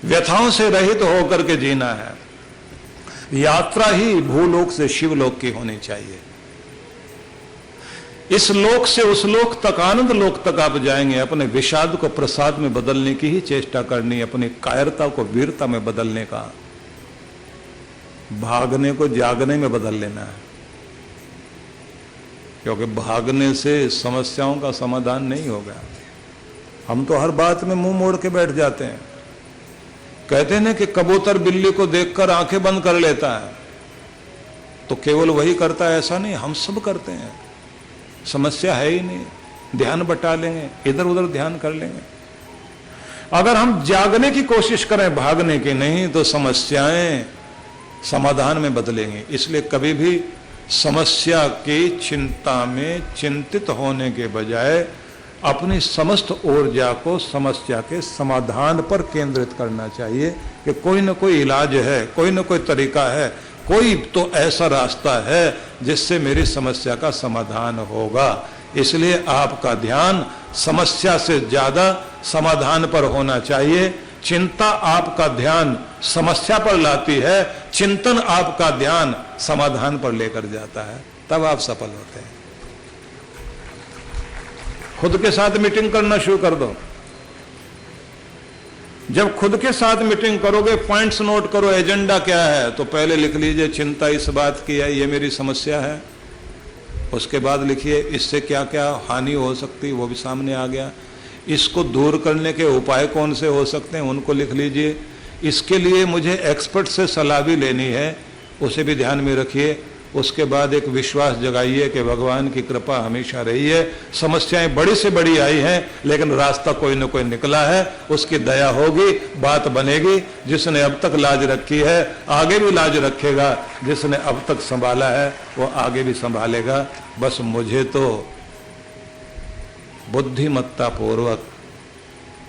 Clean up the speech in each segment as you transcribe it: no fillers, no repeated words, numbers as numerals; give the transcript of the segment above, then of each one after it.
व्यथाओं से रहित होकर के जीना है। यात्रा ही भूलोक से शिवलोक की होनी चाहिए। इस लोक से उस लोक तक, आनंद लोक तक आप जाएंगे। अपने विषाद को प्रसाद में बदलने की ही चेष्टा करनी, अपनी कायरता को वीरता में बदलने का, भागने को जागने में बदल लेना है। क्योंकि भागने से समस्याओं का समाधान नहीं होगा। हम तो हर बात में मुंह मोड़ के बैठ जाते हैं। कहते हैं ना कि कबूतर बिल्ली को देखकर आंखें बंद कर लेता है, तो केवल वही करता है ऐसा नहीं, हम सब करते हैं। समस्या है ही नहीं, ध्यान बटा लेंगे, इधर उधर ध्यान कर लेंगे। अगर हम जागने की कोशिश करें, भागने की नहीं, तो समस्याएं समाधान में बदलेंगे। इसलिए कभी भी समस्या की चिंता में चिंतित होने के बजाय अपनी समस्त ऊर्जा को समस्या के समाधान पर केंद्रित करना चाहिए कि कोई ना कोई इलाज है, कोई ना कोई तरीका है, कोई तो ऐसा रास्ता है जिससे मेरी समस्या का समाधान होगा। इसलिए आपका ध्यान समस्या से ज्यादा समाधान पर होना चाहिए। चिंता आपका ध्यान समस्या पर लाती है, चिंतन आपका ध्यान समाधान पर लेकर जाता है, तब आप सफल होते हैं। खुद के साथ मीटिंग करना शुरू कर दो। जब खुद के साथ मीटिंग करोगे, पॉइंट्स नोट करो, एजेंडा क्या है, तो पहले लिख लीजिए चिंता इस बात की है, ये मेरी समस्या है। उसके बाद लिखिए इससे क्या क्या हानि हो सकती, वो भी सामने आ गया। इसको दूर करने के उपाय कौन से हो सकते हैं, उनको लिख लीजिए। इसके लिए मुझे एक्सपर्ट से सलाह भी लेनी है, उसे भी ध्यान में रखिए। उसके बाद एक विश्वास जगाइए कि भगवान की कृपा हमेशा रही है। समस्याएं बड़ी से बड़ी आई हैं, लेकिन रास्ता कोई न कोई निकला है, उसकी दया होगी, बात बनेगी। जिसने अब तक लाज रखी है आगे भी लाज रखेगा, जिसने अब तक संभाला है वो आगे भी संभालेगा। बस मुझे तो बुद्धिमत्ता पूर्वक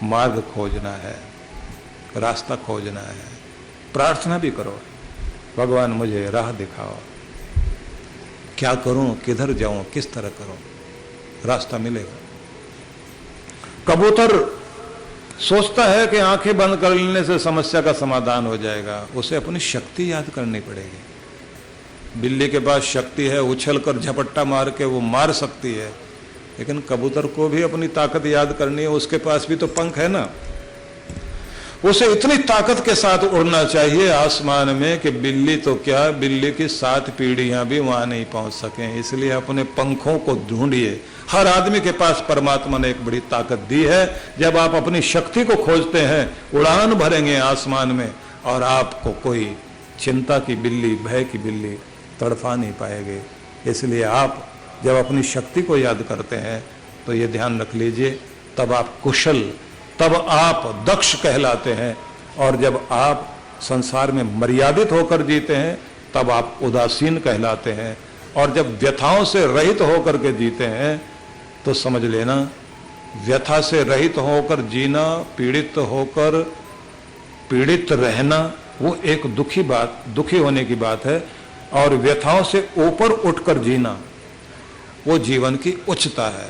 मार्ग खोजना है, रास्ता खोजना है। प्रार्थना भी करो, भगवान मुझे राह दिखाओ, क्या करूं, किधर जाऊं, किस तरह करूं, रास्ता मिलेगा। कबूतर सोचता है कि आंखें बंद कर लेने से समस्या का समाधान हो जाएगा, उसे अपनी शक्ति याद करनी पड़ेगी। बिल्ली के पास शक्ति है, उछल कर झपट्टा मार के वो मार सकती है, लेकिन कबूतर को भी अपनी ताकत याद करनी है। उसके पास भी तो पंख है ना, उसे इतनी ताकत के साथ उड़ना चाहिए आसमान में कि बिल्ली तो क्या, बिल्ली की 7 पीढ़ियां भी वहां नहीं पहुंच सके। इसलिए अपने पंखों को ढूंढिए। हर आदमी के पास परमात्मा ने एक बड़ी ताकत दी है। जब आप अपनी शक्ति को खोजते हैं, उड़ान भरेंगे आसमान में, और आपको कोई चिंता की बिल्ली, भय की बिल्ली तड़फा नहीं पाएगी। इसलिए आप जब अपनी शक्ति को याद करते हैं तो ये ध्यान रख लीजिए, तब आप कुशल, तब आप दक्ष कहलाते हैं। और जब आप संसार में मर्यादित होकर जीते हैं तब आप उदासीन कहलाते हैं। और जब व्यथाओं से रहित होकर के जीते हैं तो समझ लेना, व्यथा से रहित होकर जीना, पीड़ित होकर पीड़ित रहना, वो एक दुखी होने की बात है। और व्यथाओं से ऊपर उठकर जीना, वो जीवन की उच्चता है।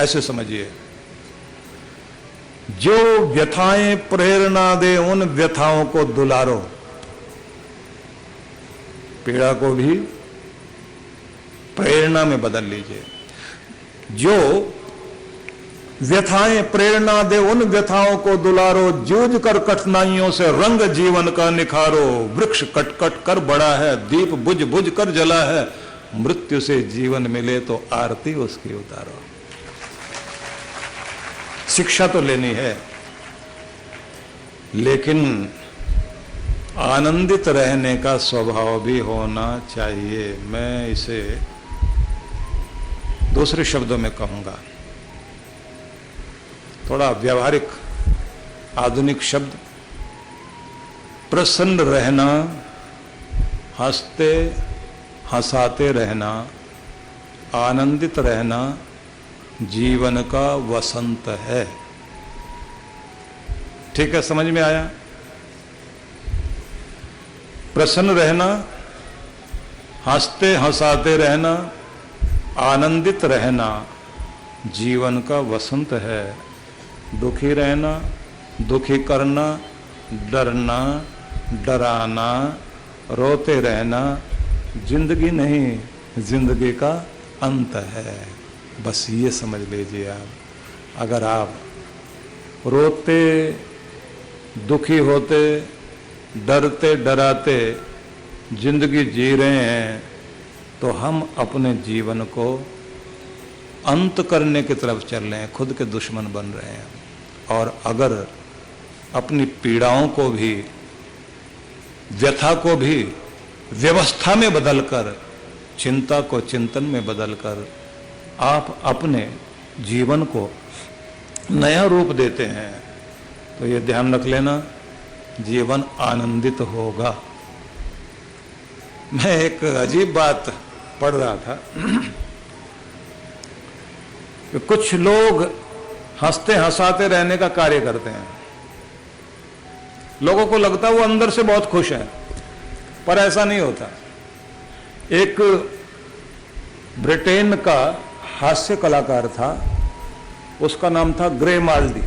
ऐसे समझिए, जो व्यथाएं प्रेरणा दे उन व्यथाओं को दुलारो। पीड़ा को भी प्रेरणा में बदल लीजिए। जो व्यथाएं प्रेरणा दे उन व्यथाओं को दुलारो, जूझ कर कठिनाइयों से रंग जीवन का निखारो। वृक्ष कट कट कर बड़ा है, दीप बुझ बुझ कर जला है, मृत्यु से जीवन मिले तो आरती उसकी उतारो। शिक्षा तो लेनी है, लेकिन आनंदित रहने का स्वभाव भी होना चाहिए। मैं इसे दूसरे शब्दों में कहूंगा, थोड़ा व्यवहारिक आधुनिक शब्द, प्रसन्न रहना, हंसते हंसाते रहना, आनंदित रहना जीवन का वसंत है। ठीक है, समझ में आया? प्रसन्न रहना, हंसते हंसाते रहना, आनंदित रहना जीवन का वसंत है। दुखी रहना, दुखी करना, डरना, डराना, रोते रहना जिंदगी नहीं, जिंदगी का अंत है। बस ये समझ लीजिए आप। अगर आप रोते, दुखी होते, डरते डराते जिंदगी जी रहे हैं तो हम अपने जीवन को अंत करने की तरफ चल रहे हैं, खुद के दुश्मन बन रहे हैं। और अगर अपनी पीड़ाओं को भी, व्यथा को भी व्यवस्था में बदलकर, चिंता को चिंतन में बदलकर आप अपने जीवन को नया रूप देते हैं तो ये ध्यान रख लेना, जीवन आनंदित होगा। मैं एक अजीब बात पढ़ रहा था कि कुछ लोग हंसते हंसाते रहने का कार्य करते हैं। लोगों को लगता है वो अंदर से बहुत खुश है, पर ऐसा नहीं होता। एक ब्रिटेन का हास्य कलाकार था, उसका नाम था ग्रेमाल्डी।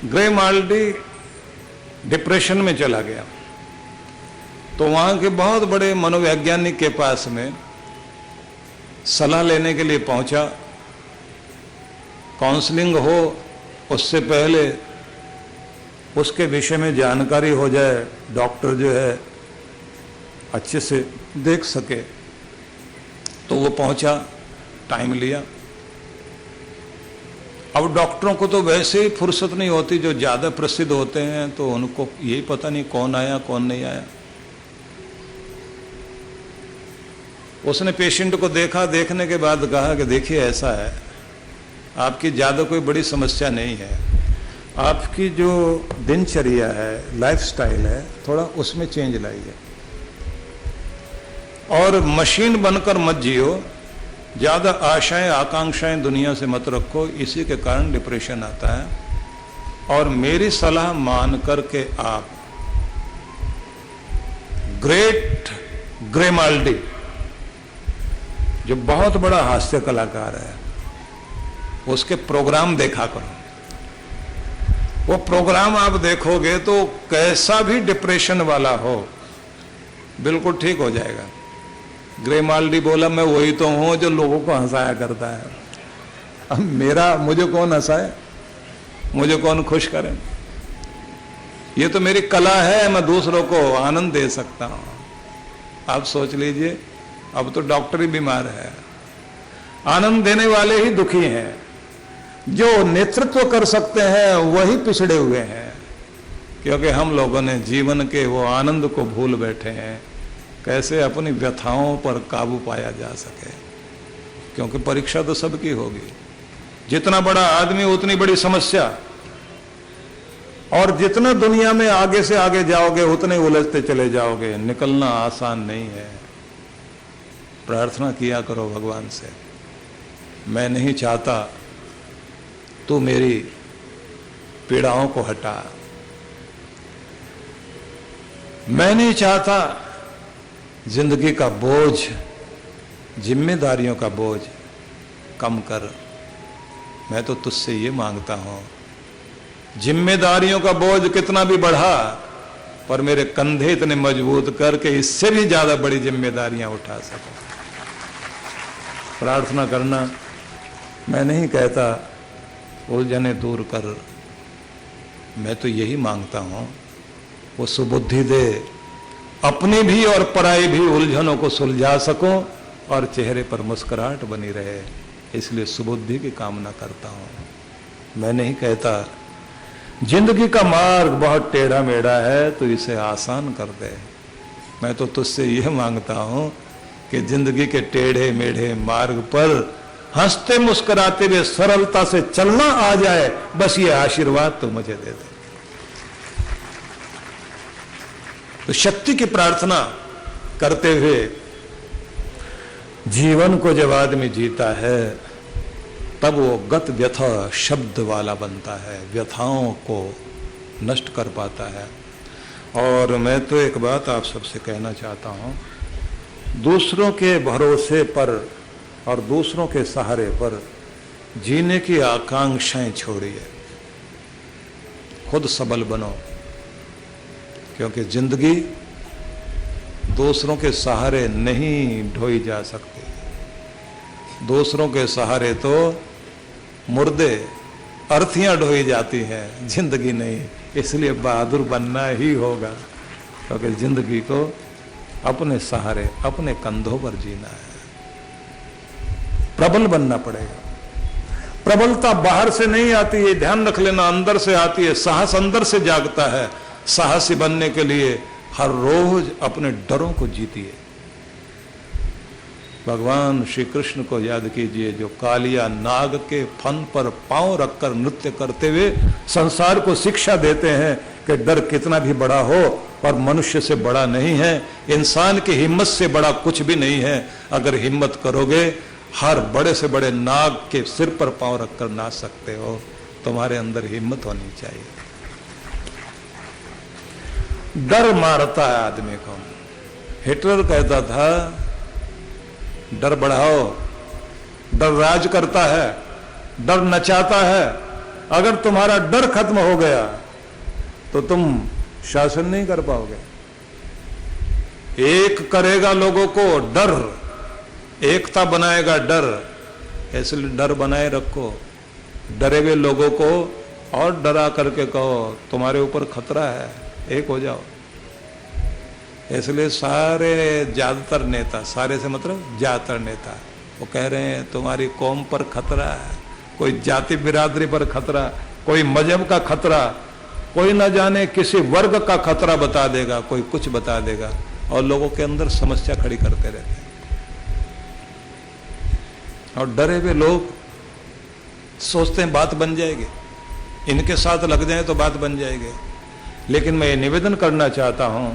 ग्रेमाल्डी डिप्रेशन में चला गया तो वहां के बहुत बड़े मनोवैज्ञानिक के पास में सलाह लेने के लिए पहुंचा। काउंसलिंग हो उससे पहले उसके विषय में जानकारी हो जाए, डॉक्टर जो है अच्छे से देख सके। तो वो पहुंचा, टाइम लिया। अब डॉक्टरों को तो वैसे ही फुर्सत नहीं होती, जो ज़्यादा प्रसिद्ध होते हैं तो उनको यही पता नहीं कौन आया कौन नहीं आया। उसने पेशेंट को देखा, देखने के बाद कहा कि देखिए ऐसा है, आपकी ज़्यादा कोई बड़ी समस्या नहीं है, आपकी जो दिनचर्या है, लाइफस्टाइल है, थोड़ा उसमें चेंज लाइए और मशीन बनकर मत जियो, ज़्यादा आशाएं आकांक्षाएं दुनिया से मत रखो, इसी के कारण डिप्रेशन आता है। और मेरी सलाह मान करके आप ग्रेट ग्रेमाल्डी, जो बहुत बड़ा हास्य कलाकार है, उसके प्रोग्राम देखा करो। वो प्रोग्राम आप देखोगे तो कैसा भी डिप्रेशन वाला हो बिल्कुल ठीक हो जाएगा। ग्रेमाल्डी बोला, मैं वही तो हूं जो लोगों को हंसाया करता है। अब मुझे कौन हंसाए, मुझे कौन खुश करे? ये तो मेरी कला है, मैं दूसरों को आनंद दे सकता हूं। आप सोच लीजिए, अब तो डॉक्टर ही बीमार है, आनंद देने वाले ही दुखी हैं। जो नेतृत्व कर सकते हैं वही पिछड़े हुए हैं, क्योंकि हम लोगों ने जीवन के वो आनंद को भूल बैठे हैं। कैसे अपनी व्यथाओं पर काबू पाया जा सके, क्योंकि परीक्षा तो सबकी होगी। जितना बड़ा आदमी उतनी बड़ी समस्या, और जितना दुनिया में आगे से आगे जाओगे उतने उलझते चले जाओगे। निकलना आसान नहीं है। प्रार्थना किया करो भगवान से, मैं नहीं चाहता तू मेरी पीड़ाओं को हटा, मैं नहीं चाहता जिंदगी का बोझ, जिम्मेदारियों का बोझ कम कर। मैं तो तुझसे ये मांगता हूं, जिम्मेदारियों का बोझ कितना भी बढ़ा, पर मेरे कंधे इतने मजबूत करके इससे भी ज्यादा बड़ी जिम्मेदारियां उठा सको। प्रार्थना करना, मैं नहीं कहता उलझने दूर कर, मैं तो यही मांगता हूं वो सुबुद्धि दे, अपनी भी और पराई भी उलझनों को सुलझा सको और चेहरे पर मुस्कुराहट बनी रहे। इसलिए सुबुद्धि की कामना करता हूं। मैं नहीं कहता जिंदगी का मार्ग बहुत टेढ़ा मेढ़ा है तो इसे आसान कर दे। मैं तो तुझसे यह मांगता हूं कि जिंदगी के टेढ़े मेढ़े मार्ग पर हंसते मुस्कुराते हुए सरलता से चलना आ जाए, बस ये आशीर्वाद तो मुझे दे दे। तो शक्ति की प्रार्थना करते हुए जीवन को जब आदमी जीता है तब वो गत व्यथा शब्द वाला बनता है, व्यथाओं को नष्ट कर पाता है। और मैं तो एक बात आप सबसे कहना चाहता हूं, दूसरों के भरोसे पर और दूसरों के सहारे पर जीने की आकांक्षाएं छोड़िए। खुद सबल बनो, क्योंकि जिंदगी दूसरों के सहारे नहीं ढोई जा सकती। दूसरों के सहारे तो मुर्दे, अर्थियां ढोई जाती हैं, जिंदगी नहीं। इसलिए बहादुर बनना ही होगा, क्योंकि जिंदगी को अपने सहारे, अपने कंधों पर जीना है। प्रबल बनना पड़ेगा। प्रबलता बाहर से नहीं आती है, ध्यान रख लेना, अंदर से आती है। साहस अंदर से जागता है। साहसी बनने के लिए हर रोज अपने डरों को जीतिए। भगवान श्री कृष्ण को याद कीजिए, जो कालिया नाग के फन पर पांव रखकर नृत्य करते हुए संसार को शिक्षा देते हैं कि डर कितना भी बड़ा हो और मनुष्य से बड़ा नहीं है, इंसान की हिम्मत से बड़ा कुछ भी नहीं है। अगर हिम्मत करोगे, हर बड़े से बड़े नाग के सिर पर पांव रखकर नाच सकते हो। तुम्हारे अंदर हिम्मत होनी चाहिए। डर मारता है आदमी को। हिटलर कहता था, डर बढ़ाओ, डर राज करता है, डर नचाता है। अगर तुम्हारा डर खत्म हो गया तो तुम शासन नहीं कर पाओगे। एक करेगा लोगों को डर, एकता बनाएगा डर। इसलिए डर बनाए रखो। डरे हुए लोगों को और डरा करके कहो तुम्हारे ऊपर खतरा है, एक हो जाओ। इसलिए सारे ज्यादातर नेता, सारे से मतलब ज्यादातर नेता, वो कह रहे हैं तुम्हारी कौम पर खतरा है, कोई जाति बिरादरी पर खतरा, कोई मजहब का खतरा, कोई न जाने किसी वर्ग का खतरा बता देगा, कोई कुछ बता देगा, और लोगों के अंदर समस्या खड़ी करते रहते हैं। और डरे हुए लोग सोचते हैं बात बन जाएगी, इनके साथ लग जाए तो बात बन जाएगी। लेकिन मैं ये निवेदन करना चाहता हूं,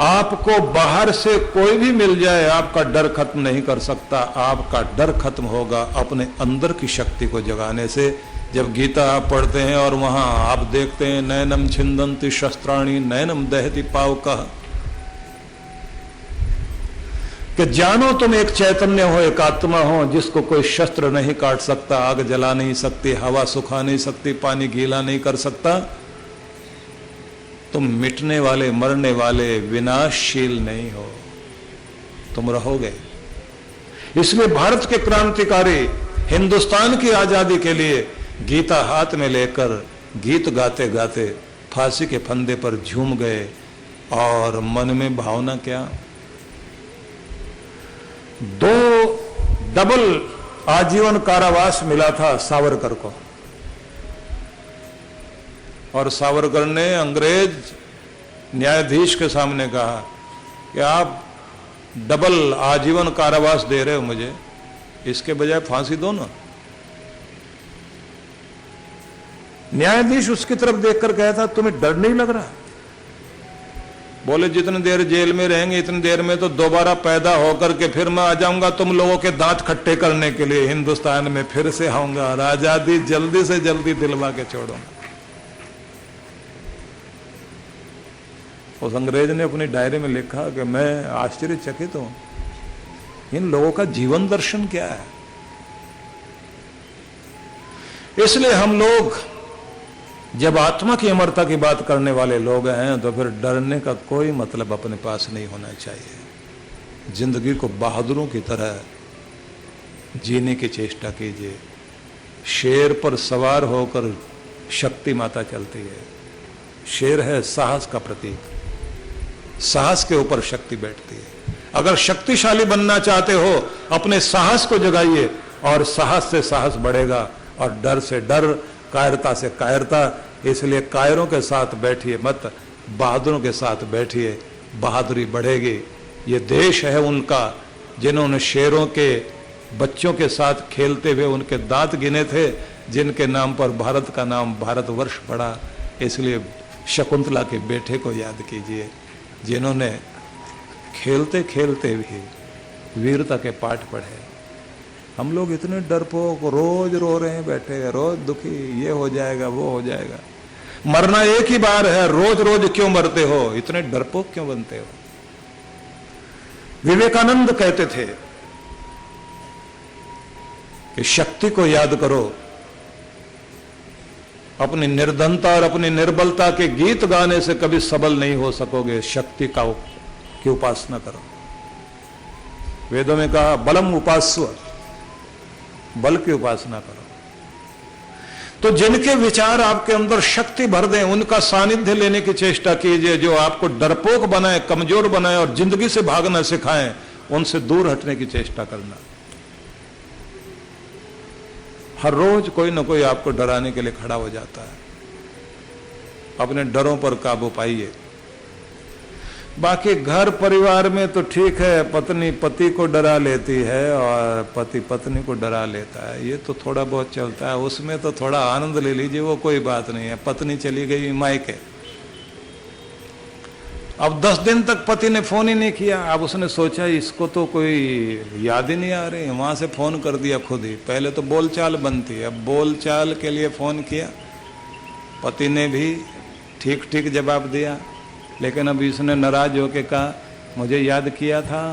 आपको बाहर से कोई भी मिल जाए आपका डर खत्म नहीं कर सकता। आपका डर खत्म होगा अपने अंदर की शक्ति को जगाने से। जब गीता आप पढ़ते हैं और वहां आप देखते हैं नैनम छिंदंती शस्त्राणी नैनम दहति पावकः, कि जानो तुम एक चैतन्य हो, एक आत्मा हो जिसको कोई शस्त्र नहीं काट सकता, आग जला नहीं सकती, हवा सुखा नहीं सकती, पानी गीला नहीं कर सकता। तुम मिटने वाले, मरने वाले, विनाशशील नहीं हो, तुम रहोगे। इसलिए भारत के क्रांतिकारी हिंदुस्तान की आजादी के लिए गीता हाथ में लेकर गीत गाते गाते फांसी के फंदे पर झूम गए। और मन में भावना क्या, 2 डबल आजीवन कारावास मिला था सावरकर को। और सावरकर ने अंग्रेज न्यायाधीश के सामने कहा कि आप डबल आजीवन कारावास दे रहे हो मुझे, इसके बजाय फांसी दो ना। न्यायाधीश उसकी तरफ देखकर कहता, तुम्हें डर नहीं लग रहा? बोले जितनी देर जेल में रहेंगे इतनी देर में तो दोबारा पैदा होकर के फिर मैं आ जाऊंगा तुम लोगों के दांत खट्टे करने के लिए, हिंदुस्तान में फिर से आऊंगा और आजादी जल्दी से जल्दी दिलवा के छोड़ूंगा। उस अंग्रेज ने अपनी डायरी में लिखा कि मैं आश्चर्यचकित हूं, इन लोगों का जीवन दर्शन क्या है। इसलिए हम लोग जब आत्मा की अमरता की बात करने वाले लोग हैं तो फिर डरने का कोई मतलब अपने पास नहीं होना चाहिए। जिंदगी को बहादुरों की तरह जीने की चेष्टा कीजिए। शेर पर सवार होकर शक्ति माता चलती है। शेर है साहस का प्रतीक, साहस के ऊपर शक्ति बैठती है। अगर शक्तिशाली बनना चाहते हो अपने साहस को जगाइए और साहस से साहस बढ़ेगा और डर से डर, कायरता से कायरता। इसलिए कायरों के साथ बैठिए मत, बहादुरों के साथ बैठिए, बहादुरी बढ़ेगी। ये देश है उनका जिन्होंने शेरों के बच्चों के साथ खेलते हुए उनके दांत गिने थे, जिनके नाम पर भारत का नाम भारतवर्ष पड़ा। इसलिए शकुंतला के बेटे को याद कीजिए जिन्होंने खेलते खेलते भी वीरता के पाठ पढ़े। हम लोग इतने डरपोक रोज रो रहे हैं बैठे, रोज दुखी, ये हो जाएगा वो हो जाएगा। मरना एक ही बार है, रोज रोज क्यों मरते हो, इतने डरपोक क्यों बनते हो। विवेकानंद कहते थे कि शक्ति को याद करो, अपनी निर्धनता और अपनी निर्बलता के गीत गाने से कभी सबल नहीं हो सकोगे। शक्ति की उपासना करो। वेदों में कहा बलम उपास्व, बल की उपासना करो। तो जिनके विचार आपके अंदर शक्ति भर दें, उनका सानिध्य लेने की चेष्टा कीजिए। जो आपको डरपोक बनाए, कमजोर बनाए और जिंदगी से भागना सिखाएं, उनसे दूर हटने की चेष्टा करना। हर रोज कोई ना कोई आपको डराने के लिए खड़ा हो जाता है। अपने डरों पर काबू पाइए। बाकी घर परिवार में तो ठीक है, पत्नी पति को डरा लेती है और पति पत्नी को डरा लेता है, ये तो थोड़ा बहुत चलता है। उसमें तो थोड़ा आनंद ले लीजिए, वो कोई बात नहीं है। पत्नी चली गई मायके, अब 10 दिन तक पति ने फोन ही नहीं किया। अब उसने सोचा इसको तो कोई याद ही नहीं आ रही, वहां से फोन कर दिया खुद ही। पहले तो बोलचाल बनती है, अब बोलचाल के लिए फोन किया। पति ने भी ठीक ठीक जवाब दिया, लेकिन अब इसने नाराज होकर कहा मुझे याद किया था,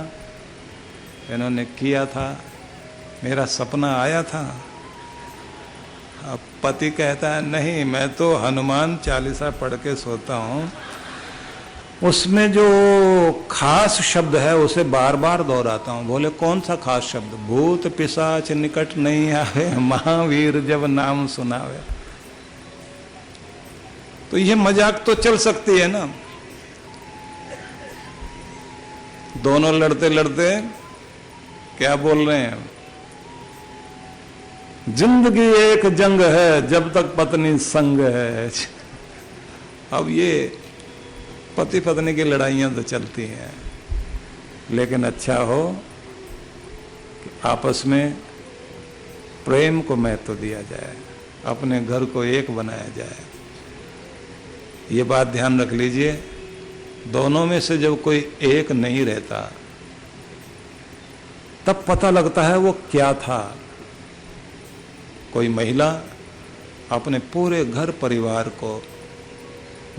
इन्होंने किया था, मेरा सपना आया था। अब पति कहता है नहीं, मैं तो हनुमान चालीसा पढ़ के सोता हूँ, उसमें जो खास शब्द है उसे बार बार दोहराता हूँ। बोले कौन सा खास शब्द? भूत पिशाच निकट नहीं आवे, महावीर जब नाम सुनावे। तो ये मजाक तो चल सकती है ना। दोनों लड़ते लड़ते क्या बोल रहे हैं? जिंदगी एक जंग है जब तक पत्नी संग है। अब ये पति पत्नी की लड़ाइयां तो चलती हैं, लेकिन अच्छा हो कि आपस में प्रेम को महत्व दिया जाए, अपने घर को एक बनाया जाए। ये बात ध्यान रख लीजिए। दोनों में से जब कोई एक नहीं रहता, तब पता लगता है वो क्या था। कोई महिला अपने पूरे घर परिवार को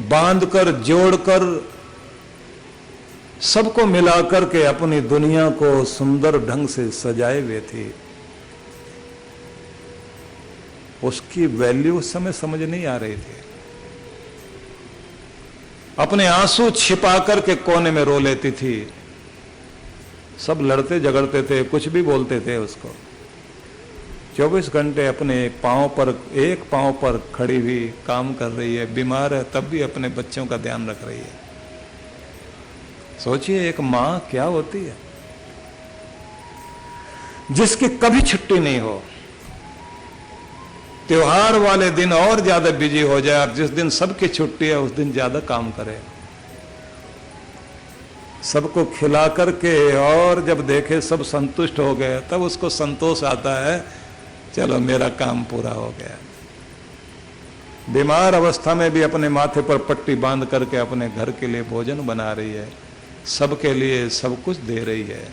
बांधकर, जोड़कर, सबको मिलाकर के अपनी दुनिया को सुंदर ढंग से सजाए हुए थी। उसकी वैल्यू उस समय समझ नहीं आ रही थी। अपने आंसू छिपा करके कोने में रो लेती थी। सब लड़ते झगड़ते थे, कुछ भी बोलते थे उसको। 24 घंटे अपने एक पांव पर खड़ी हुई काम कर रही है। बीमार है तब भी अपने बच्चों का ध्यान रख रही है। सोचिए एक मां क्या होती है, जिसकी कभी छुट्टी नहीं हो। त्योहार वाले दिन और ज्यादा बिजी हो जाए, और जिस दिन सबकी छुट्टी है उस दिन ज्यादा काम करे। सबको खिला करके और जब देखे सब संतुष्ट हो गए, तब उसको संतोष आता है, चलो मेरा काम पूरा हो गया। बीमार अवस्था में भी अपने माथे पर पट्टी बांध करके अपने घर के लिए भोजन बना रही है, सबके लिए सब कुछ दे रही है।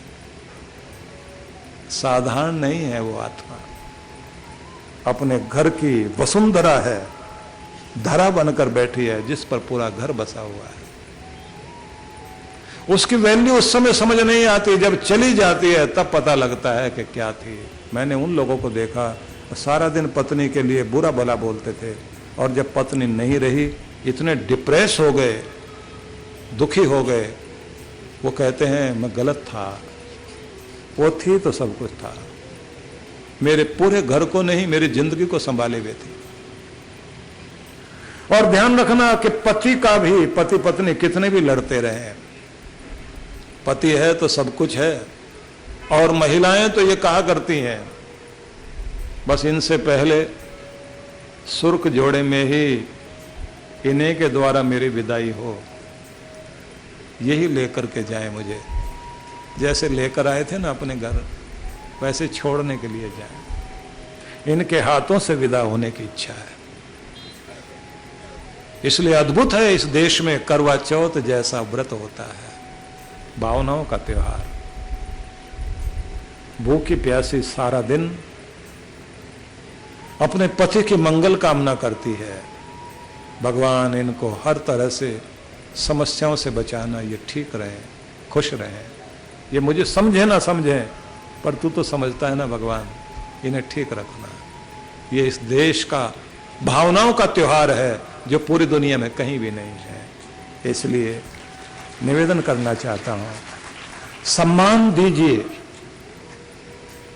साधारण नहीं है वो आत्मा, अपने घर की वसुंधरा है, धरा बनकर बैठी है जिस पर पूरा घर बसा हुआ है। उसकी वैल्यू उस समय समझ नहीं आती, जब चली जाती है तब पता लगता है कि क्या थी। मैंने उन लोगों को देखा सारा दिन पत्नी के लिए बुरा भला बोलते थे, और जब पत्नी नहीं रही इतने डिप्रेस हो गए, दुखी हो गए। वो कहते हैं मैं गलत था, वो थी तो सब कुछ था, मेरे पूरे घर को नहीं मेरी जिंदगी को संभाले हुए थी। और ध्यान रखना कि पति का भी, पति पत्नी कितने भी लड़ते रहे, पति है तो सब कुछ है। और महिलाएं तो ये कहा करती हैं बस इनसे पहले सुर्ख जोड़े में ही इन्हीं के द्वारा मेरी विदाई हो, यही लेकर के जाए मुझे। जैसे लेकर आए थे ना अपने घर, वैसे छोड़ने के लिए जाए। इनके हाथों से विदा होने की इच्छा है। इसलिए अद्भुत है इस देश में करवा चौथ जैसा व्रत होता है, भावनाओं का त्योहार। भूखी प्यासी सारा दिन अपने पति की मंगल कामना करती है। भगवान इनको हर तरह से समस्याओं से बचाना, ये ठीक रहे, खुश रहे। ये मुझे समझे ना समझे, पर तू तो समझता है ना भगवान, इन्हें ठीक रखना। ये इस देश का भावनाओं का त्योहार है जो पूरी दुनिया में कहीं भी नहीं है। इसलिए निवेदन करना चाहता हूं, सम्मान दीजिए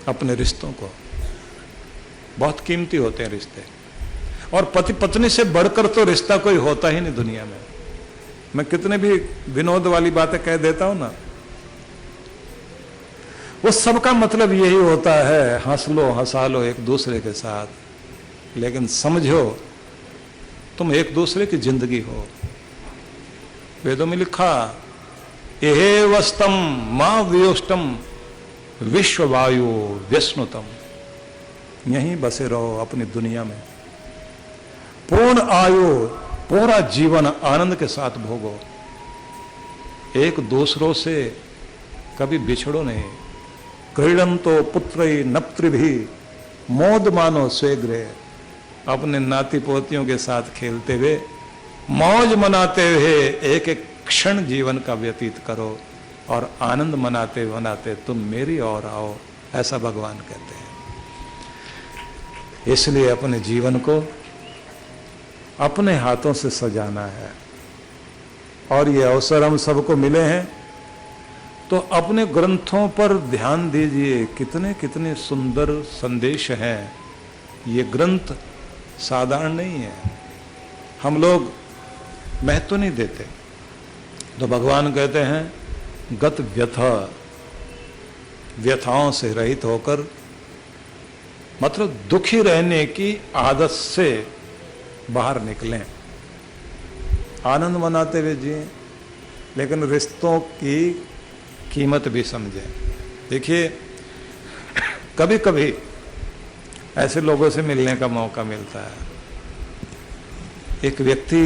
अपने रिश्तों को। बहुत कीमती होते हैं रिश्ते, और पति पत्नी से बढ़कर तो रिश्ता कोई होता ही नहीं दुनिया में। मैं कितने भी विनोद वाली बातें कह देता हूं ना, वो सबका मतलब यही होता है, हंस लो हंसा लो एक दूसरे के साथ, लेकिन समझो तुम एक दूसरे की जिंदगी हो। वेदों में लिखा, एहे वस्तम मां व्योष्टम विश्ववायु व्यस्नुतम। यहीं बसे रहो अपनी दुनिया में, पूर्ण आयु पूरा जीवन आनंद के साथ भोगो, एक दूसरों से कभी बिछड़ो नहीं। क्रीडंतो पुत्री नप्त्री भी मोद मानो स्वेग्रे। अपने नाती पोतियों के साथ खेलते हुए, मौज मनाते हुए एक एक क्षण जीवन का व्यतीत करो, और आनंद मनाते मनाते तुम मेरी ओर आओ, ऐसा भगवान कहते हैं। इसलिए अपने जीवन को अपने हाथों से सजाना है, और ये अवसर हम सबको मिले हैं तो अपने ग्रंथों पर ध्यान दीजिए। कितने कितने सुंदर संदेश हैं। ये ग्रंथ साधारण नहीं है, हम लोग महत्व नहीं देते। तो भगवान कहते हैं, गत व्यथा, व्यथाओं से रहित होकर, मतलब दुखी रहने की आदत से बाहर निकलें, आनंद मनाते हुए जिए, लेकिन रिश्तों की कीमत भी समझें। देखिए, कभी कभी ऐसे लोगों से मिलने का मौका मिलता है। एक व्यक्ति,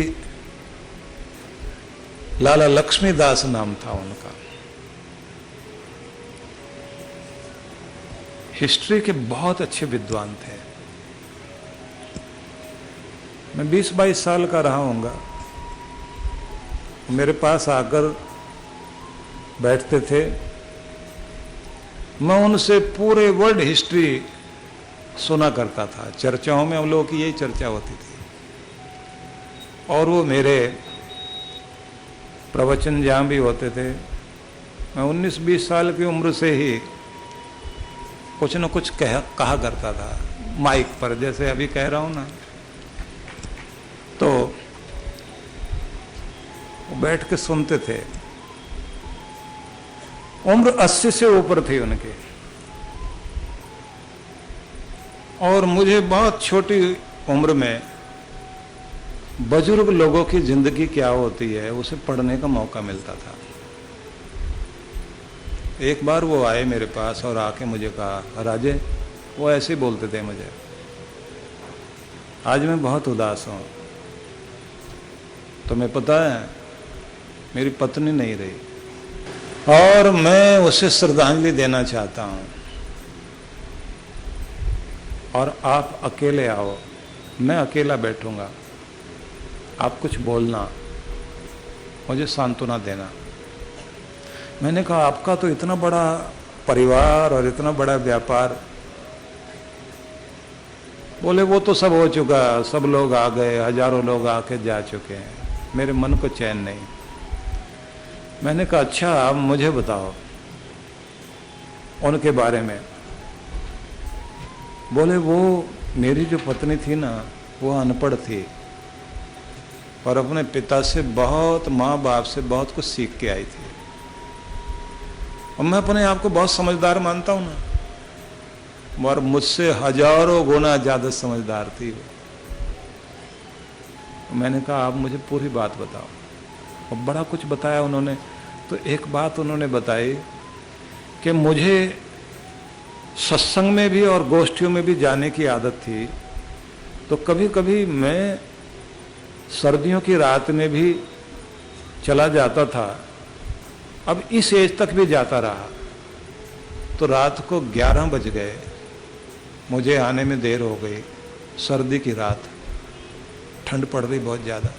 लाला लक्ष्मीदास नाम था उनका, हिस्ट्री के बहुत अच्छे विद्वान थे। मैं 20-22 साल का रहा हूँगा। मेरे पास आकर बैठते थे, मैं उनसे पूरे वर्ल्ड हिस्ट्री सुना करता था। चर्चाओं में हम लोगों की यही चर्चा होती थी, और वो मेरे प्रवचन जहाँ भी होते थे, मैं 19-20 साल की उम्र से ही कुछ न कुछ कहा करता था माइक पर, जैसे अभी कह रहा हूँ ना। तो वो बैठ के सुनते थे। उम्र 80 से ऊपर थी उनके, और मुझे बहुत छोटी उम्र में बुजुर्ग लोगों की जिंदगी क्या होती है उसे पढ़ने का मौका मिलता था। एक बार वो आए मेरे पास और आके मुझे कहा, राजे, वो ऐसे बोलते थे मुझे, आज मैं बहुत उदास हूँ, तुम्हें पता है मेरी पत्नी नहीं रही, और मैं उसे श्रद्धांजलि देना चाहता हूँ, और आप अकेले आओ, मैं अकेला बैठूंगा, आप कुछ बोलना, मुझे सांत्वना देना। मैंने कहा, आपका तो इतना बड़ा परिवार और इतना बड़ा व्यापार। बोले, वो तो सब हो चुका, सब लोग आ गए, हजारों लोग आके जा चुके हैं, मेरे मन को चैन नहीं। मैंने कहा, अच्छा आप मुझे बताओ उनके बारे में। बोले, वो मेरी जो पत्नी थी ना, वो अनपढ़ थी और अपने पिता से बहुत, माँ बाप से बहुत कुछ सीख के आई थी, और मैं अपने आप को बहुत समझदार मानता हूँ ना, और मुझसे हजारों गुना ज्यादा समझदार थी वो। मैंने कहा, आप मुझे पूरी बात बताओ, और बड़ा कुछ बताया उन्होंने। तो एक बात उन्होंने बताई कि मुझे सत्संग में भी और गोष्ठियों में भी जाने की आदत थी, तो कभी कभी मैं सर्दियों की रात में भी चला जाता था। अब इस एज तक भी जाता रहा, तो रात को 11 बज गए, मुझे आने में देर हो गई। सर्दी की रात, ठंड पड़ रही बहुत ज़्यादा,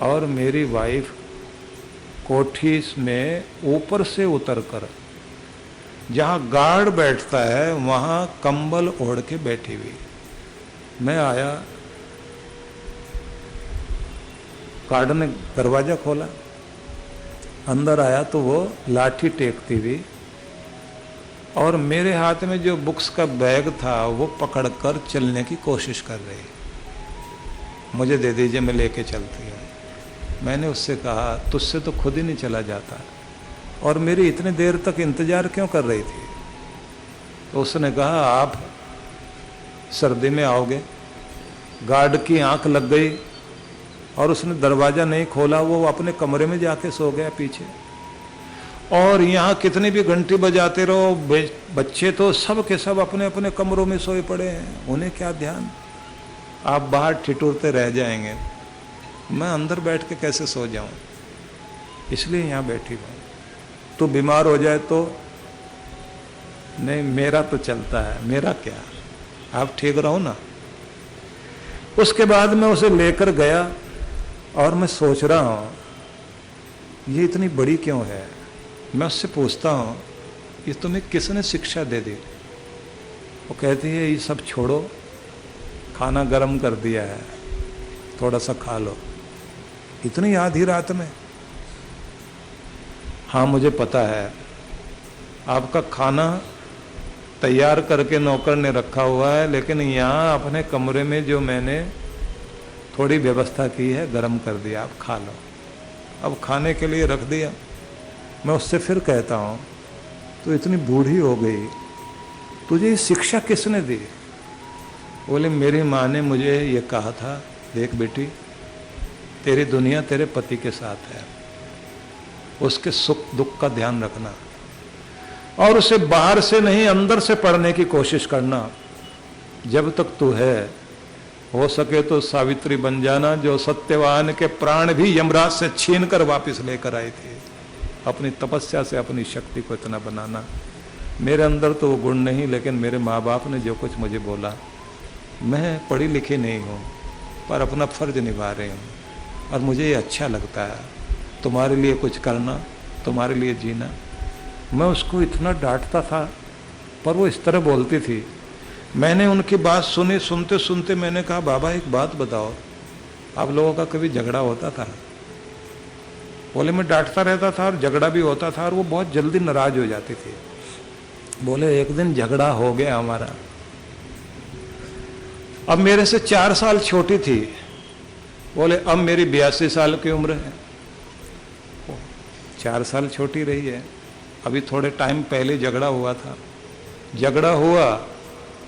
और मेरी वाइफ कोठी में ऊपर से उतरकर जहाँ गार्ड बैठता है वहाँ कंबल ओढ़ के बैठी हुई। मैं आया, गार्ड ने दरवाजा खोला, अंदर आया तो वो लाठी टेकती हुई और मेरे हाथ में जो बुक्स का बैग था वो पकड़कर चलने की कोशिश कर रही। मुझे दे दीजिए, मैं लेके चलती हूँ। मैंने उससे कहा तुझसे तो खुद ही नहीं चला जाता और मेरी इतनी देर तक इंतजार क्यों कर रही थी? तो उसने कहा आप सर्दी में आओगे। गार्ड की आंख लग गई और उसने दरवाज़ा नहीं खोला, वो अपने कमरे में जाके सो गया पीछे। और यहाँ कितनी भी घंटी बजाते रहो, बच्चे तो सब के सब अपने अपने कमरों में सोए पड़े हैं, उन्हें क्या ध्यान। आप बाहर ठिठुरते रह जाएंगे, मैं अंदर बैठ के कैसे सो जाऊं, इसलिए यहाँ बैठी हूँ। तू बीमार हो जाए तो नहीं, मेरा तो चलता है, मेरा क्या, आप ठीक रहो ना। उसके बाद मैं उसे लेकर गया और मैं सोच रहा हूँ ये इतनी बड़ी क्यों है। मैं उससे पूछता हूँ ये तुम्हें किसने शिक्षा दे दी? वो कहती है ये सब छोड़ो, खाना गर्म कर दिया है, थोड़ा सा खा लो। इतनी आधी रात में? हाँ मुझे पता है, आपका खाना तैयार करके नौकर ने रखा हुआ है, लेकिन यहाँ अपने कमरे में जो मैंने थोड़ी व्यवस्था की है गर्म कर दिया, आप खा लो। अब खाने के लिए रख दिया। मैं उससे फिर कहता हूँ तो इतनी बूढ़ी हो गई, तुझे ये शिक्षा किसने दी? बोले मेरी माँ ने मुझे ये कहा था, देख बेटी तेरी दुनिया तेरे पति के साथ है, उसके सुख दुख का ध्यान रखना और उसे बाहर से नहीं अंदर से पढ़ने की कोशिश करना। जब तक तू है, हो सके तो सावित्री बन जाना, जो सत्यवान के प्राण भी यमराज से छीन कर वापिस लेकर आई थी। अपनी तपस्या से अपनी शक्ति को इतना बनाना। मेरे अंदर तो वो गुण नहीं, लेकिन मेरे माँ बाप ने जो कुछ मुझे बोला, मैं पढ़ी लिखी नहीं हूँ पर अपना फर्ज निभा रही हूँ और मुझे ये अच्छा लगता है, तुम्हारे लिए कुछ करना, तुम्हारे लिए जीना। मैं उसको इतना डांटता था पर वो इस तरह बोलती थी। मैंने उनकी बात सुनी, सुनते सुनते मैंने कहा बाबा एक बात बताओ, आप लोगों का कभी झगड़ा होता था? बोले मैं डांटता रहता था और झगड़ा भी होता था और वो बहुत जल्दी नाराज हो जाती थी। बोले एक दिन झगड़ा हो गया हमारा। अब मेरे से 4 साल छोटी थी। बोले अब मेरी 82 साल की उम्र है, 4 साल छोटी रही है। अभी थोड़े टाइम पहले झगड़ा हुआ था। झगड़ा हुआ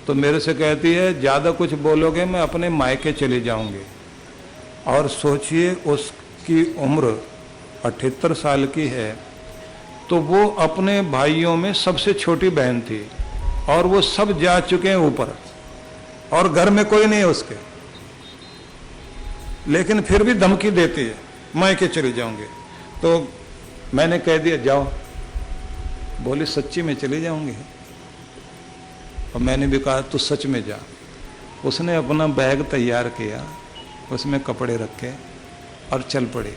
तो मेरे से कहती है ज़्यादा कुछ बोलोगे मैं अपने मायके चले जाऊंगी। और सोचिए उसकी उम्र 78 साल की है, तो वो अपने भाइयों में सबसे छोटी बहन थी और वो सब जा चुके हैं ऊपर और घर में कोई नहीं है उसके, लेकिन फिर भी धमकी देती है मायके चले जाऊंगे। तो मैंने कह दिया जाओ। बोली सच्ची में चली जाऊंगी? और मैंने भी कहा तू सच में जा। उसने अपना बैग तैयार किया, उसमें कपड़े रखे और चल पड़ी।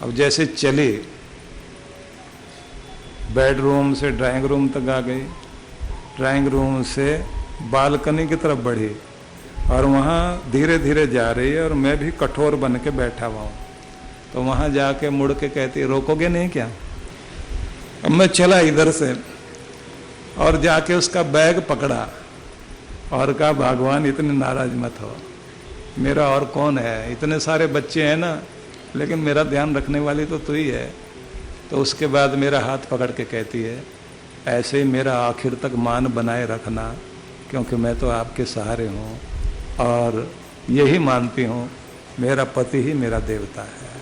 अब जैसे चली, बेडरूम से ड्राइंग रूम तक आ गई, ड्राइंग रूम से बालकनी की तरफ बढ़ी और वहाँ धीरे धीरे जा रही है और मैं भी कठोर बन के बैठा हुआ हूँ। तो वहाँ जाके मुड़ के कहती रोकोगे नहीं क्या? अब मैं चला इधर से और जाके उसका बैग पकड़ा और कहा भगवान इतने नाराज मत हो, मेरा और कौन है, इतने सारे बच्चे हैं ना, लेकिन मेरा ध्यान रखने वाली तो तू ही है। तो उसके बाद मेरा हाथ पकड़ के कहती है ऐसे ही मेरा आखिर तक मान बनाए रखना, क्योंकि मैं तो आपके सहारे हूँ और यही मानती हूँ मेरा पति ही मेरा देवता है।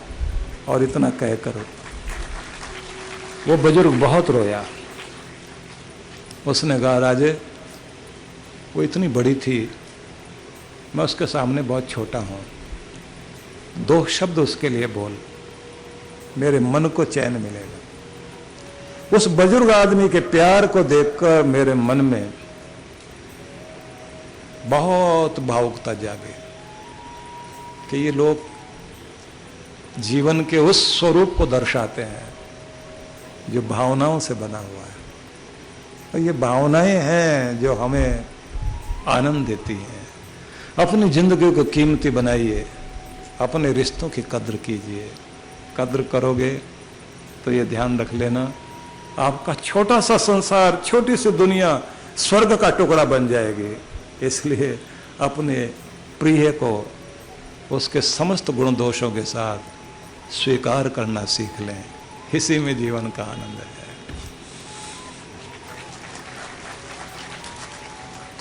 और इतना कह कर वो बुजुर्ग बहुत रोया। उसने कहा राजे वो इतनी बड़ी थी, मैं उसके सामने बहुत छोटा हूँ, 2 शब्द उसके लिए बोल, मेरे मन को चैन मिलेगा। उस बुजुर्ग आदमी के प्यार को देखकर मेरे मन में बहुत भावुकता जागी कि ये लोग जीवन के उस स्वरूप को दर्शाते हैं जो भावनाओं से बना हुआ है। और ये भावनाएं हैं जो हमें आनंद देती हैं। अपनी जिंदगी को कीमती बनाइए, अपने रिश्तों की कद्र कीजिए। कद्र करोगे तो ये ध्यान रख लेना, आपका छोटा सा संसार, छोटी सी दुनिया स्वर्ग का टुकड़ा बन जाएगी। इसलिए अपने प्रिय को उसके समस्त गुण दोषों के साथ स्वीकार करना सीख लें। इसी में जीवन का आनंद है।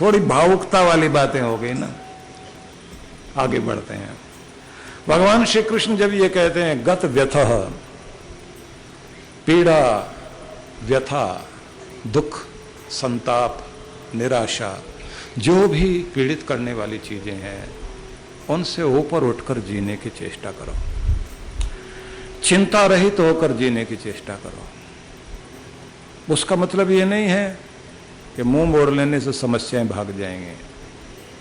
थोड़ी भावुकता वाली बातें हो गई ना, आगे बढ़ते हैं। भगवान श्री कृष्ण जब ये कहते हैं गत व्यथः, पीड़ा, व्यथा, दुख, संताप, निराशा, जो भी पीड़ित करने वाली चीजें हैं उनसे ऊपर उठकर जीने की चेष्टा करो, चिंता रहित होकर जीने की चेष्टा करो। उसका मतलब ये नहीं है कि मुंह मोड़ लेने से समस्याएं भाग जाएंगे।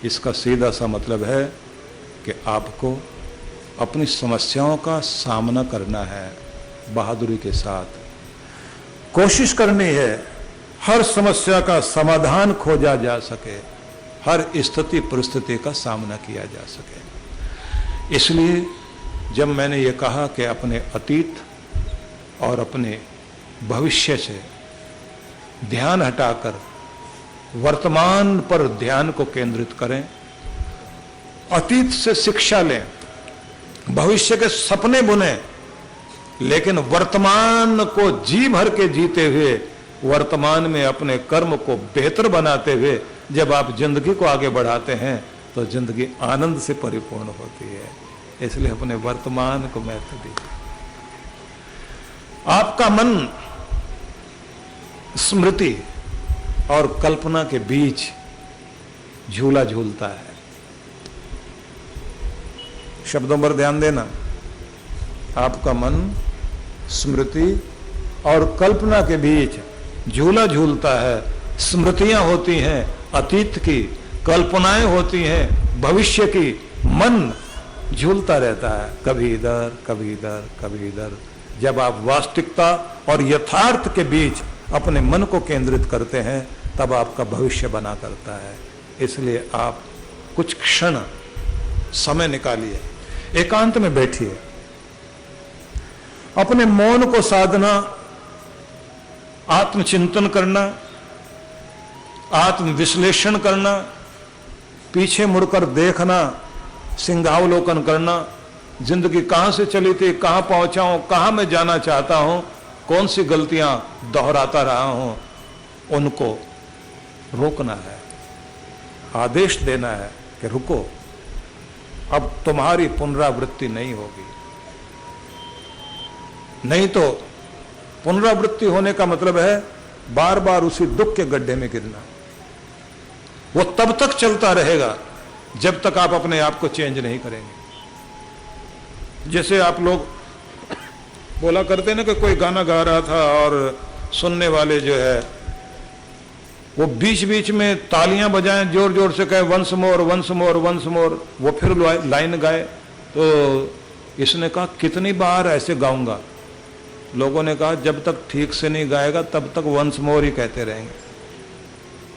इसका सीधा सा मतलब है कि आपको अपनी समस्याओं का सामना करना है, बहादुरी के साथ कोशिश करनी है, हर समस्या का समाधान खोजा जा सके, हर स्थिति परिस्थिति का सामना किया जा सके। इसलिए जब मैंने ये कहा कि अपने अतीत और अपने भविष्य से ध्यान हटाकर वर्तमान पर ध्यान को केंद्रित करें, अतीत से शिक्षा लें, भविष्य के सपने बुनें, लेकिन वर्तमान को जी भर के जीते हुए, वर्तमान में अपने कर्म को बेहतर बनाते हुए जब आप जिंदगी को आगे बढ़ाते हैं तो जिंदगी आनंद से परिपूर्ण होती है। इसलिए अपने वर्तमान को महत्व दीजिए। आपका मन स्मृति और कल्पना के बीच झूला झूलता है। शब्दों पर ध्यान देना। आपका मन स्मृति और कल्पना के बीच झूला झूलता है। स्मृतियां होती हैं अतीत की, कल्पनाएं होती हैं भविष्य की। मन झूलता रहता है, कभी इधर कभी इधर कभी इधर। जब आप वास्तविकता और यथार्थ के बीच अपने मन को केंद्रित करते हैं तब आपका भविष्य बना करता है। इसलिए आप कुछ क्षण समय निकालिए, एकांत में बैठिए, अपने मौन को साधना, आत्मचिंतन करना, आत्मविश्लेषण करना, पीछे मुड़कर देखना, सिंहावलोकन करना। जिंदगी कहां से चली थी, कहां पहुंचा हूं, कहां मैं जाना चाहता हूं, कौन सी गलतियां दोहराता रहा हूं, उनको रोकना है, आदेश देना है कि रुको, अब तुम्हारी पुनरावृत्ति नहीं होगी। नहीं तो पुनरावृत्ति होने का मतलब है बार बार उसी दुख के गड्ढे में गिरना। वो तब तक चलता रहेगा जब तक आप अपने आप को चेंज नहीं करेंगे। जैसे आप लोग बोला करते ना कि कोई गाना गा रहा था और सुनने वाले जो है वो बीच बीच में तालियां बजाएं, जोर जोर से कहे once more once more once more. वो फिर लाइन गाए तो इसने कहा कितनी बार ऐसे गाऊंगा। लोगों ने कहा जब तक ठीक से नहीं गाएगा तब तक वंस मोर ही कहते रहेंगे।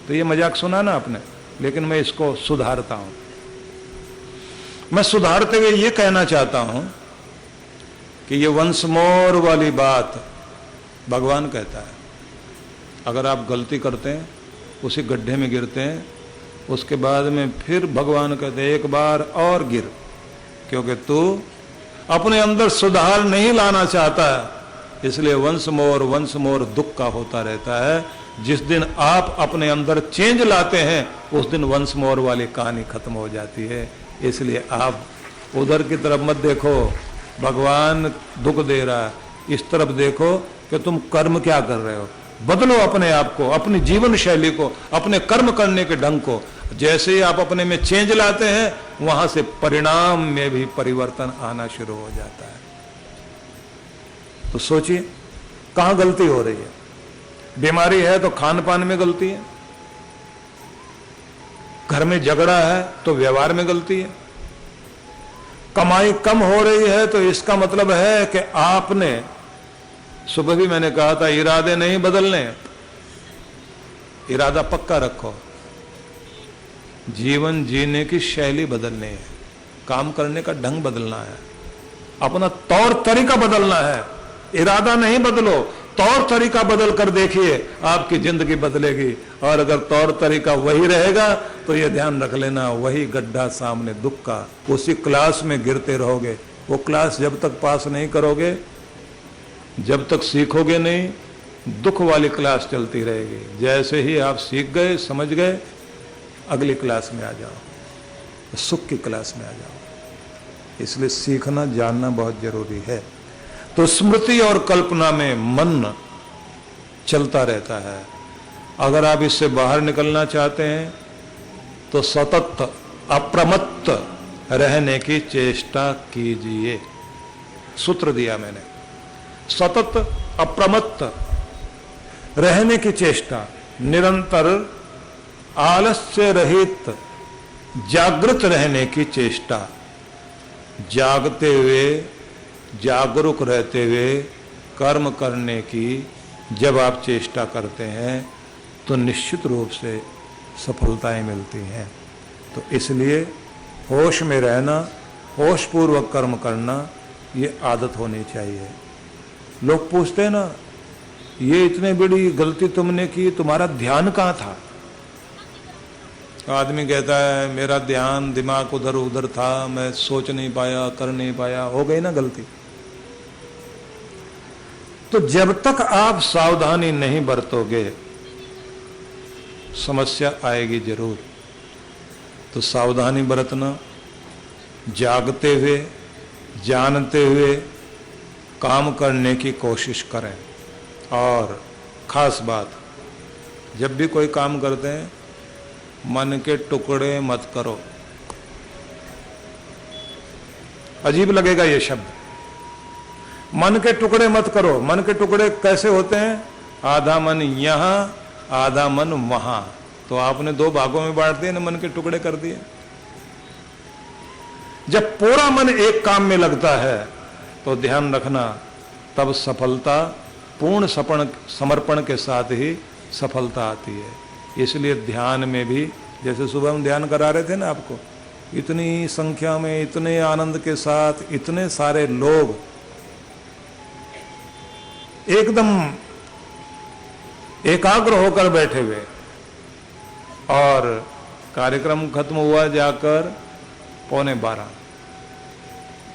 तो ये मजाक सुना ना आपने, लेकिन मैं इसको सुधारता हूं। मैं सुधारते हुए ये कहना चाहता हूं कि ये वंस मोर वाली बात भगवान कहता है। अगर आप गलती करते हैं, उसी गड्ढे में गिरते हैं, उसके बाद में फिर भगवान कहते हैं एक बार और गिर, क्योंकि तू अपने अंदर सुधार नहीं लाना चाहता है। इसलिए वंस मोर दुख का होता रहता है। जिस दिन आप अपने अंदर चेंज लाते हैं उस दिन वंस मोर वाली कहानी खत्म हो जाती है। इसलिए आप उधर की तरफ मत देखो, भगवान दुख दे रहा है, इस तरफ देखो कि तुम कर्म क्या कर रहे हो। बदलो अपने आप को, अपनी जीवन शैली को, अपने कर्म करने के ढंग को। जैसे ही आप अपने में चेंज लाते हैं वहां से परिणाम में भी परिवर्तन आना शुरू हो जाता है। तो सोचिए कहां गलती हो रही है। बीमारी है तो खान पान में गलती है, घर में झगड़ा है तो व्यवहार में गलती है, कमाई कम हो रही है तो इसका मतलब है कि आपने, सुबह भी मैंने कहा था इरादे नहीं बदलने, इरादा पक्का रखो, जीवन जीने की शैली बदलनी है। काम करने का ढंग बदलना है, अपना तौर तरीका बदलना है। इरादा नहीं बदलो, तौर तरीका बदल कर देखिए, आपकी जिंदगी बदलेगी। और अगर तौर तरीका वही रहेगा तो ये ध्यान रख लेना, वही गड्ढा सामने दुख का, उसी क्लास में गिरते रहोगे। वो क्लास जब तक पास नहीं करोगे, जब तक सीखोगे नहीं, दुख वाली क्लास चलती रहेगी। जैसे ही आप सीख गए, समझ गए, अगली क्लास में आ जाओ, सुख की क्लास में आ जाओ। इसलिए सीखना जानना बहुत जरूरी है। तो स्मृति और कल्पना में मन चलता रहता है। अगर आप इससे बाहर निकलना चाहते हैं तो सतत अप्रमत्त रहने की चेष्टा कीजिए। सूत्र दिया मैंने, सतत अप्रमत्त रहने की चेष्टा, निरंतर आलस्य रहित जागृत रहने की चेष्टा, जागते हुए जागरूक रहते हुए कर्म करने की जब आप चेष्टा करते हैं तो निश्चित रूप से सफलताएं मिलती हैं। तो इसलिए होश में रहना, होश पूर्वक कर्म करना, ये आदत होनी चाहिए। लोग पूछते हैं ना, ये इतनी बड़ी गलती तुमने की, तुम्हारा ध्यान कहाँ था? आदमी कहता है मेरा ध्यान दिमाग उधर उधर था, मैं सोच नहीं पाया, कर नहीं पाया। हो गई ना गलती। तो जब तक आप सावधानी नहीं बरतोगे समस्या आएगी जरूर। तो सावधानी बरतना, जागते हुए जानते हुए काम करने की कोशिश करें। और खास बात, जब भी कोई काम करते हैं मन के टुकड़े मत करो। अजीब लगेगा ये शब्द, मन के टुकड़े मत करो। मन के टुकड़े कैसे होते हैं? आधा मन यहां, आधा मन वहां। तो आपने दो भागों में बांट दिए ना, मन के टुकड़े कर दिए। जब पूरा मन एक काम में लगता है तो ध्यान रखना, तब सफलता पूर्ण समर्पण के साथ ही सफलता आती है। इसलिए ध्यान में भी, जैसे सुबह हम ध्यान करा रहे थे ना आपको, इतनी संख्या में, इतने आनंद के साथ, इतने सारे लोग एकदम एकाग्र होकर बैठे हुए, और कार्यक्रम खत्म हुआ जाकर 11:15।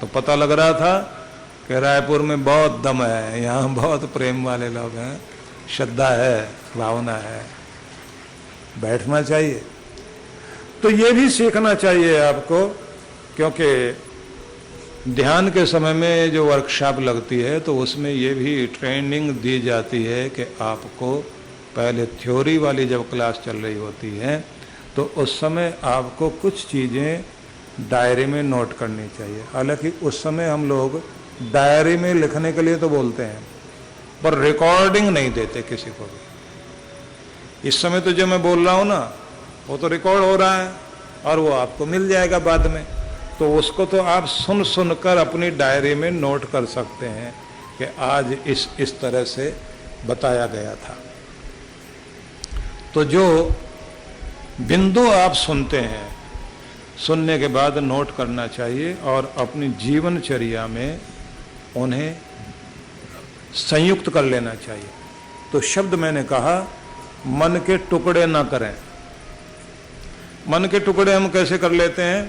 तो पता लग रहा था कि रायपुर में बहुत दम है, यहाँ बहुत प्रेम वाले लोग हैं, श्रद्धा है, भावना है, बैठना चाहिए। तो ये भी सीखना चाहिए आपको, क्योंकि ध्यान के समय में जो वर्कशॉप लगती है तो उसमें ये भी ट्रेनिंग दी जाती है कि आपको पहले थ्योरी वाली जब क्लास चल रही होती है तो उस समय आपको कुछ चीज़ें डायरी में नोट करनी चाहिए। हालांकि उस समय हम लोग डायरी में लिखने के लिए तो बोलते हैं, पर रिकॉर्डिंग नहीं देते किसी को भी। इस समय तो जो मैं बोल रहा हूँ ना, वो तो रिकॉर्ड हो रहा है और वो आपको मिल जाएगा बाद में। तो उसको तो आप सुन सुनकर अपनी डायरी में नोट कर सकते हैं कि आज इस तरह से बताया गया था। तो जो बिंदु आप सुनते हैं, सुनने के बाद नोट करना चाहिए और अपनी जीवनचर्या में उन्हें संयुक्त कर लेना चाहिए। तो शब्द मैंने कहा, मन के टुकड़े ना करें। मन के टुकड़े हम कैसे कर लेते हैं?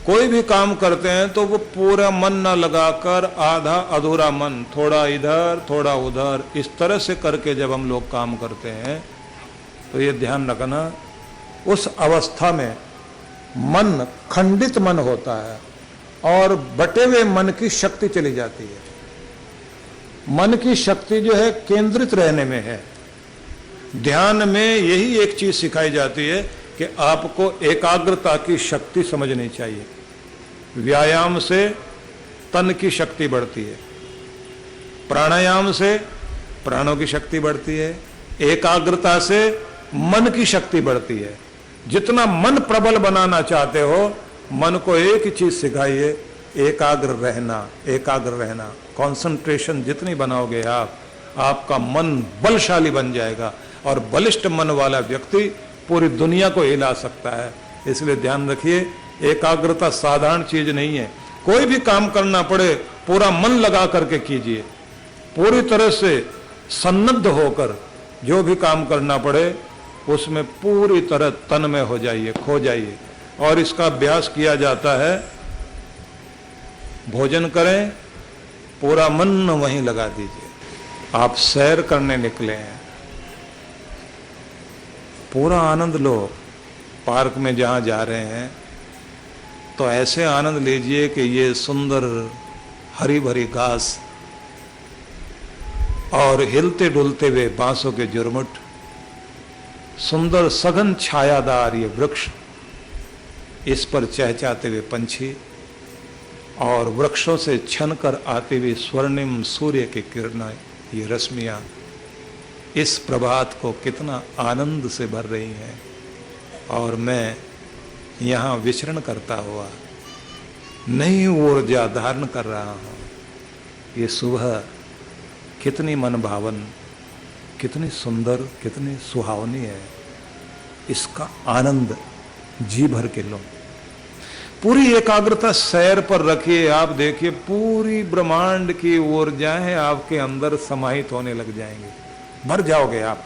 कोई भी काम करते हैं तो वो पूरा मन ना लगाकर आधा अधूरा मन, थोड़ा इधर थोड़ा उधर, इस तरह से करके जब हम लोग काम करते हैं तो ये ध्यान रखना, उस अवस्था में मन खंडित मन होता है और बटे हुए मन की शक्ति चली जाती है। मन की शक्ति जो है केंद्रित रहने में है। ध्यान में यही एक चीज सिखाई जाती है कि आपको एकाग्रता की शक्ति समझनी चाहिए। व्यायाम से तन की शक्ति बढ़ती है, प्राणायाम से प्राणों की शक्ति बढ़ती है, एकाग्रता से मन की शक्ति बढ़ती है। जितना मन प्रबल बनाना चाहते हो, मन को एक ही चीज सिखाइए, एकाग्र रहना, एकाग्र रहना। कंसंट्रेशन जितनी बनाओगे आप, आपका मन बलशाली बन जाएगा और बलिष्ठ मन वाला व्यक्ति पूरी दुनिया को हिला सकता है। इसलिए ध्यान रखिए, एकाग्रता साधारण चीज नहीं है। कोई भी काम करना पड़े पूरा मन लगा करके कीजिए, पूरी तरह से सन्नद्ध होकर जो भी काम करना पड़े उसमें पूरी तरह तन में हो जाइए, खो जाइए। और इसका अभ्यास किया जाता है, भोजन करें पूरा मन वहीं लगा दीजिए। आप सैर करने निकले हैं, पूरा आनंद लो। पार्क में जहां जा रहे हैं तो ऐसे आनंद लीजिए कि ये सुंदर हरी भरी घास और हिलते डुलते हुए बांसों के झुरमुट, सुंदर सघन छायादार ये वृक्ष, इस पर चहचहाते हुए पंछी और वृक्षों से छनकर आते हुए स्वर्णिम सूर्य की किरणें, ये रश्मियां इस प्रभात को कितना आनंद से भर रही हैं। और मैं यहाँ विचरण करता हुआ नई ऊर्जा धारण कर रहा हूँ। ये सुबह कितनी मन भावन, कितनी सुंदर, कितनी सुहावनी है। इसका आनंद जी भर के लो। पूरी एकाग्रता सैर पर रखिए। आप देखिए पूरी ब्रह्मांड की ऊर्जाएं आपके अंदर समाहित होने लग जाएंगी, भर जाओगे आप।